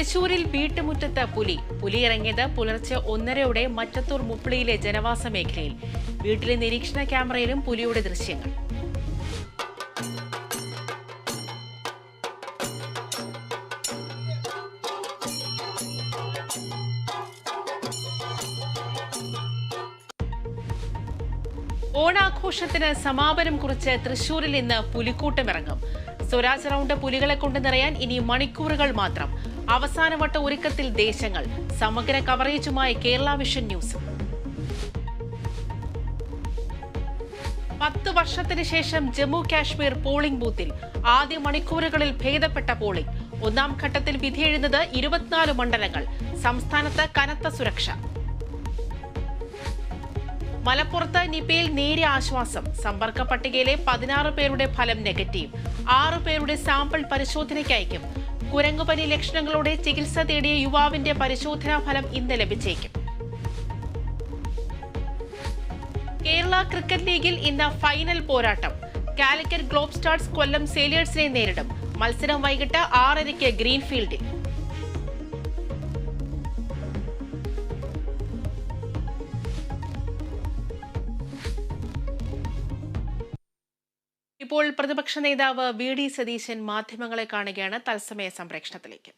തൃശൂരിൽ വീട്ടുമുറ്റത്ത് പുലി ഇറങ്ങിയത് പുലർച്ചെ 1:30 മറ്റത്തൂർ മുപ്പിളിയിലെ ജനവാസ മേഖലയിൽ. വീട്ടിലെ നിരീക്ഷണ ക്യാമറയിലും പുലിയുടെ ദൃശ്യങ്ങൾ. ഓണാഘോഷത്തിന് സമാപനം കുറിച്ച് തൃശൂരിൽ ഇന്ന് പുലിക്കൂട്ടമിറങ്ങും. സ്വരാജ് റൗണ്ട് പുലികളെ കൊണ്ട് നിറയാൻ ഇനി മണിക്കൂറുകൾ മാത്രം. അവസാനവട്ട ഒരുക്കത്തിൽ ദേശങ്ങൾ. സമഗ്ര കവറേജുമായി കേരള വിഷൻ ന്യൂസ്. 10 വർഷത്തിന് ശേഷം ജമ്മു കാശ്മീർ പോളിംഗ് ബൂത്തിൽ ആദ്യ മണിക്കൂറുകളിൽ ഭേദപ്പെട്ട പോളിംഗ്. ഒന്നാം ഘട്ടത്തിൽ വിധിയെഴുന്നത് 24 മണ്ഡലങ്ങൾ. സംസ്ഥാനത്ത് കനത്ത സുരക്ഷ. മലപ്പുറത്ത് നിപയിൽ നേരിയ ആശ്വാസം. സമ്പർക്ക പട്ടികയിലെ 16 പേരുടെ ഫലം നെഗറ്റീവ്. 6 പേരുടെ സാമ്പിൾ പരിശോധനയ്ക്ക് അയക്കും. കുരങ്ങുപനി ലക്ഷണങ്ങളോടെ ചികിത്സ തേടിയ യുവാവിന്റെ പരിശോധനാ ഫലം ഇന്ന് ലഭിച്ചേക്കും. കേരള ക്രിക്കറ്റ് ലീഗിൽ ഇന്ന് ഫൈനൽ പോരാട്ടം. കാലിക്കറ്റ് ഗ്ലോബ് സ്റ്റാർസ് കൊല്ലം സേലിയേഴ്സിനെ നേരിടും. മത്സരം വൈകിട്ട് 6:30 ഗ്രീൻഫീൽഡിൽ. ഇപ്പോൾ പ്രതിപക്ഷ നേതാവ് വി.ഡി. സതീശൻ മാധ്യമങ്ങളെ കാണുകയാണ് തത്സമയ സംപ്രേഷണത്തിലേക്ക്.